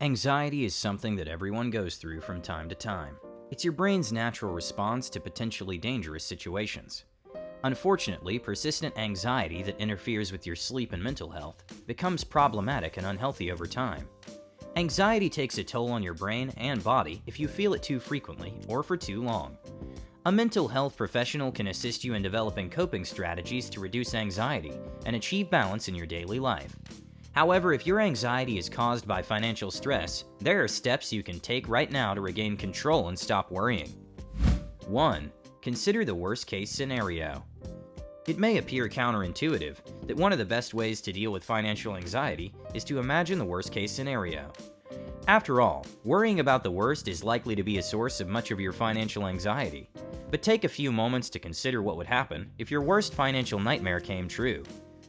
Anxiety is something that everyone goes through from time to time. It's your brain's natural response to potentially dangerous situations. Unfortunately, persistent anxiety that interferes with your sleep and mental health becomes problematic and unhealthy over time. Anxiety takes a toll on your brain and body if you feel it too frequently or for too long. A mental health professional can assist you in developing coping strategies to reduce anxiety and achieve balance in your daily life. However, if your anxiety is caused by financial stress, there are steps you can take right now to regain control and stop worrying. 1. Consider the worst-case scenario. It may appear counterintuitive that one of the best ways to deal with financial anxiety is to imagine the worst-case scenario. After all, worrying about the worst is likely to be a source of much of your financial anxiety. But take a few moments to consider what would happen if your worst financial nightmare came true.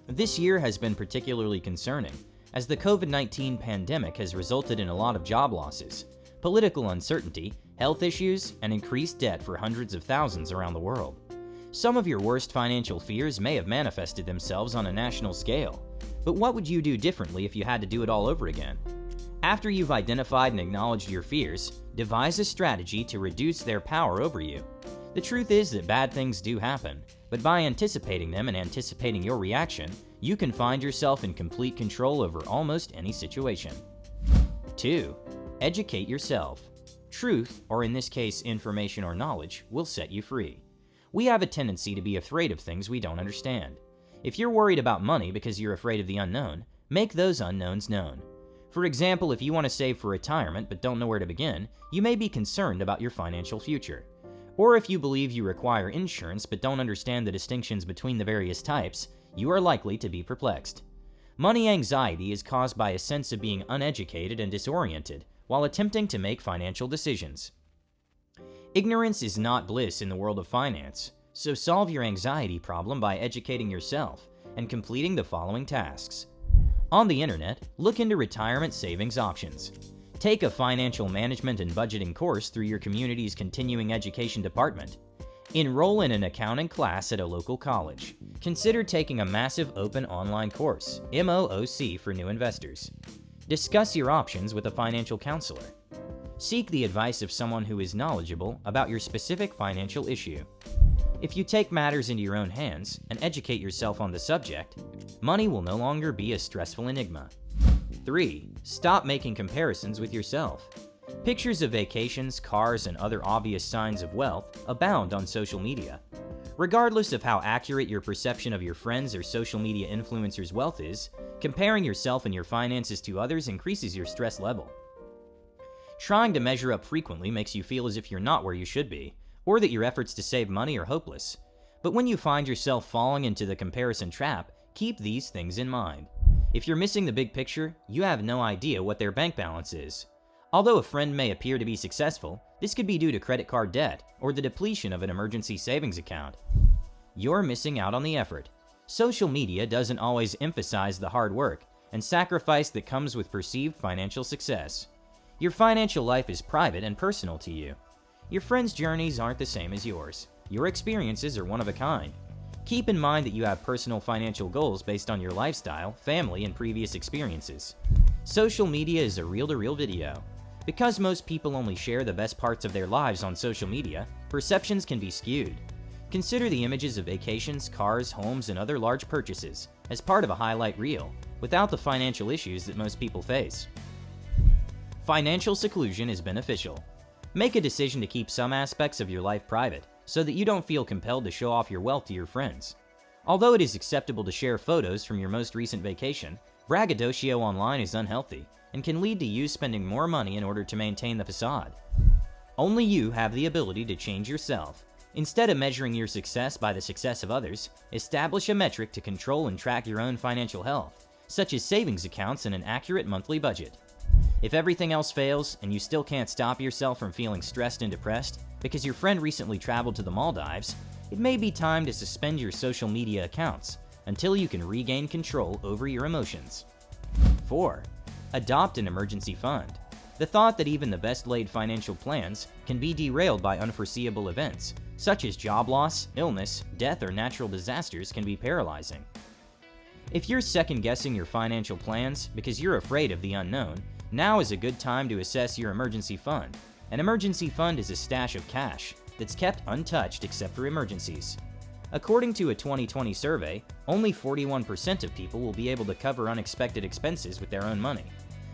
This year has been particularly concerning, as the COVID-19 pandemic has resulted in a lot of job losses, political uncertainty, health issues, and increased debt for hundreds of thousands around the world. Some of your worst financial fears may have manifested themselves on a national scale, but what would you do differently if you had to do it all over again? After you've identified and acknowledged your fears, devise a strategy to reduce their power over you. The truth is that bad things do happen, but by anticipating them and anticipating your reaction, you can find yourself in complete control over almost any situation. 2. Educate yourself. Truth, or in this case information or knowledge, will set you free. We have a tendency to be afraid of things we don't understand. If you're worried about money because you're afraid of the unknown, make those unknowns known. For example, if you want to save for retirement but don't know where to begin, you may be concerned about your financial future. Or if you believe you require insurance but don't understand the distinctions between the various types, you are likely to be perplexed. Money anxiety is caused by a sense of being uneducated and disoriented while attempting to make financial decisions. Ignorance is not bliss in the world of finance, so solve your anxiety problem by educating yourself and completing the following tasks. On the internet, look into retirement savings options. Take a financial management and budgeting course through your community's continuing education department. Enroll in an accounting class at a local college. Consider taking a massive open online course, MOOC for new investors. Discuss your options with a financial counselor. Seek the advice of someone who is knowledgeable about your specific financial issue. If you take matters into your own hands and educate yourself on the subject, money will no longer be a stressful enigma. 3. Stop making comparisons with yourself. Pictures of vacations, cars, and other obvious signs of wealth abound on social media. Regardless of how accurate your perception of your friends or social media influencers' wealth is, comparing yourself and your finances to others increases your stress level. Trying to measure up frequently makes you feel as if you're not where you should be, or that your efforts to save money are hopeless. But when you find yourself falling into the comparison trap, keep these things in mind. If you're missing the big picture, you have no idea what their bank balance is. Although a friend may appear to be successful, this could be due to credit card debt or the depletion of an emergency savings account. You're missing out on the effort. Social media doesn't always emphasize the hard work and sacrifice that comes with perceived financial success. Your financial life is private and personal to you. Your friends' journeys aren't the same as yours. Your experiences are one of a kind. Keep in mind that you have personal financial goals based on your lifestyle, family, and previous experiences. Social media is a reel-to-reel video. Because most people only share the best parts of their lives on social media, perceptions can be skewed. Consider the images of vacations, cars, homes, and other large purchases as part of a highlight reel, without the financial issues that most people face. Financial seclusion is beneficial. Make a decision to keep some aspects of your life private, so that you don't feel compelled to show off your wealth to your friends. Although it is acceptable to share photos from your most recent vacation, braggadocio online is unhealthy and can lead to you spending more money in order to maintain the facade. Only you have the ability to change yourself. Instead of measuring your success by the success of others, establish a metric to control and track your own financial health, such as savings accounts and an accurate monthly budget. If everything else fails and you still can't stop yourself from feeling stressed and depressed because your friend recently traveled to the Maldives, it may be time to suspend your social media accounts until you can regain control over your emotions. 4. Adopt an emergency fund. The thought that even the best-laid financial plans can be derailed by unforeseeable events, such as job loss, illness, death, or natural disasters, can be paralyzing. If you're second-guessing your financial plans because you're afraid of the unknown, Now is a good time to assess your emergency fund. An emergency fund is a stash of cash that's kept untouched except for emergencies. According to a 2020 survey, only 41% of people will be able to cover unexpected expenses with their own money.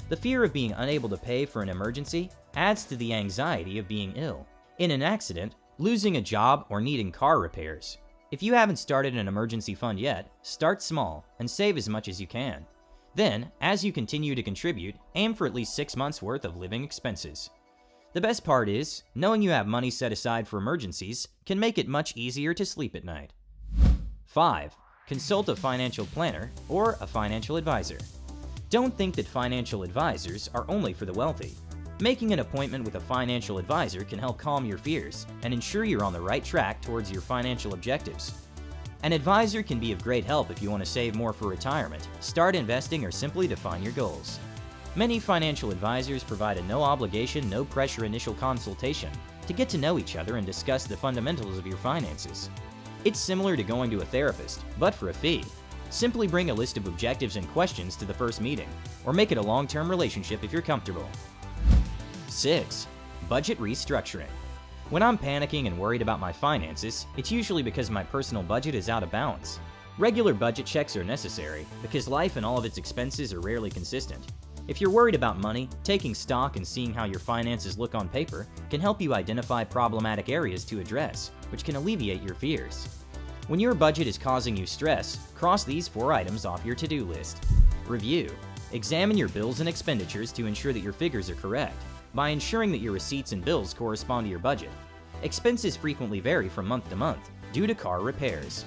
The fear of being unable to pay for an emergency adds to the anxiety of being ill. In an accident, losing a job, or needing car repairs. If you haven't started an emergency fund yet, start small and save as much as you can. Then, as you continue to contribute, aim for at least 6 months' worth of living expenses. The best part is, knowing you have money set aside for emergencies can make it much easier to sleep at night. 5. Consult a financial planner or a financial advisor. Don't think that financial advisors are only for the wealthy. Making an appointment with a financial advisor can help calm your fears and ensure you're on the right track towards your financial objectives. An advisor can be of great help if you want to save more for retirement, start investing, or simply define your goals. Many financial advisors provide a no-obligation, no-pressure initial consultation to get to know each other and discuss the fundamentals of your finances. It's similar to going to a therapist, but for a fee. Simply bring a list of objectives and questions to the first meeting, or make it a long-term relationship if you're comfortable. 6. Budget restructuring. When I'm panicking and worried about my finances, it's usually because my personal budget is out of balance. Regular budget checks are necessary because life and all of its expenses are rarely consistent. If you're worried about money, taking stock and seeing how your finances look on paper can help you identify problematic areas to address, which can alleviate your fears. When your budget is causing you stress, cross these 4 items off your to-do list. Review. Examine your bills and expenditures to ensure that your figures are correct, by ensuring that your receipts and bills correspond to your budget. Expenses frequently vary from month to month due to car repairs,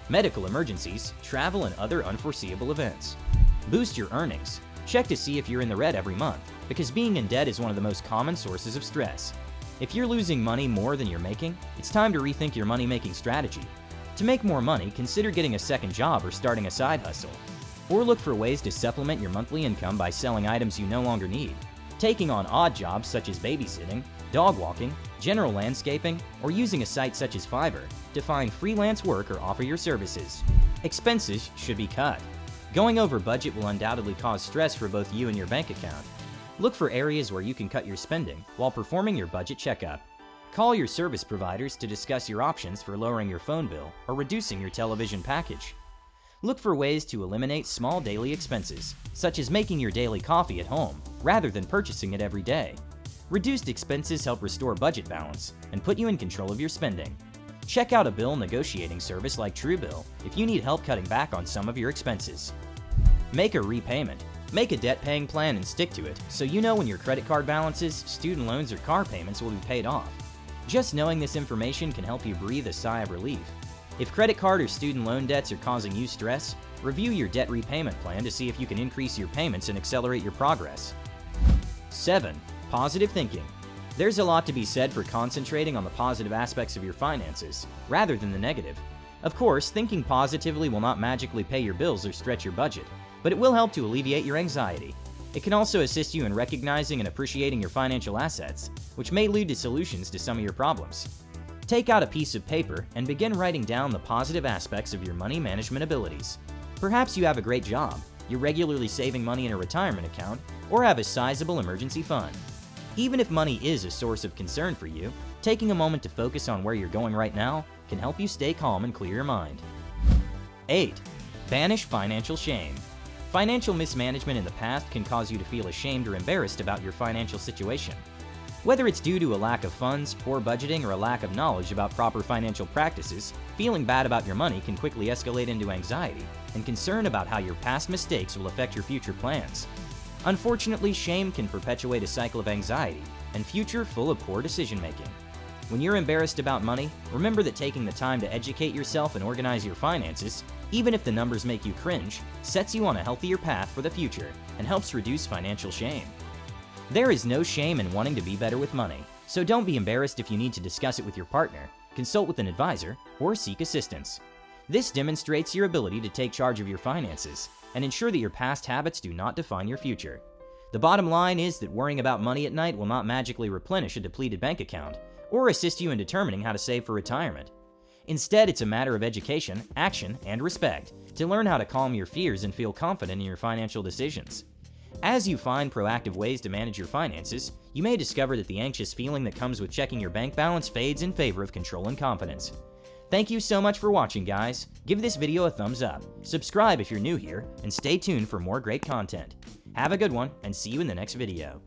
medical emergencies, travel, and other unforeseeable events. Boost your earnings. Check to see if you're in the red every month, because being in debt is one of the most common sources of stress. If you're losing money more than you're making, it's time to rethink your money-making strategy. To make more money, consider getting a second job or starting a side hustle. Or look for ways to supplement your monthly income by selling items you no longer need. Taking on odd jobs such as babysitting, dog walking, general landscaping, or using a site such as Fiverr to find freelance work or offer your services. Expenses should be cut. Going over budget will undoubtedly cause stress for both you and your bank account. Look for areas where you can cut your spending while performing your budget checkup. Call your service providers to discuss your options for lowering your phone bill or reducing your television package. Look for ways to eliminate small daily expenses, such as making your daily coffee at home, rather than purchasing it every day. Reduced expenses help restore budget balance and put you in control of your spending. Check out a bill negotiating service like Truebill if you need help cutting back on some of your expenses. Make a repayment. Make a debt-paying plan and stick to it so you know when your credit card balances, student loans, or car payments will be paid off. Just knowing this information can help you breathe a sigh of relief. If credit card or student loan debts are causing you stress, review your debt repayment plan to see if you can increase your payments and accelerate your progress. 7. Positive thinking. There's a lot to be said for concentrating on the positive aspects of your finances, rather than the negative. Of course, thinking positively will not magically pay your bills or stretch your budget, but it will help to alleviate your anxiety. It can also assist you in recognizing and appreciating your financial assets, which may lead to solutions to some of your problems. Take out a piece of paper and begin writing down the positive aspects of your money management abilities. Perhaps you have a great job, you're regularly saving money in a retirement account, or have a sizable emergency fund. Even if money is a source of concern for you, taking a moment to focus on where you're going right now can help you stay calm and clear your mind. 8. Banish financial shame. Financial mismanagement in the past can cause you to feel ashamed or embarrassed about your financial situation. Whether it's due to a lack of funds, poor budgeting, or a lack of knowledge about proper financial practices, feeling bad about your money can quickly escalate into anxiety and concern about how your past mistakes will affect your future plans. Unfortunately, shame can perpetuate a cycle of anxiety and future full of poor decision-making. When you're embarrassed about money, remember that taking the time to educate yourself and organize your finances, even if the numbers make you cringe, sets you on a healthier path for the future and helps reduce financial shame. There is no shame in wanting to be better with money, so don't be embarrassed if you need to discuss it with your partner, consult with an advisor, or seek assistance. This demonstrates your ability to take charge of your finances and ensure that your past habits do not define your future. The bottom line is that worrying about money at night will not magically replenish a depleted bank account or assist you in determining how to save for retirement. Instead, it's a matter of education, action, and respect to learn how to calm your fears and feel confident in your financial decisions. As you find proactive ways to manage your finances, you may discover that the anxious feeling that comes with checking your bank balance fades in favor of control and confidence. Thank you so much for watching, guys. Give this video a thumbs up, subscribe if you're new here, and stay tuned for more great content. Have a good one, and see you in the next video.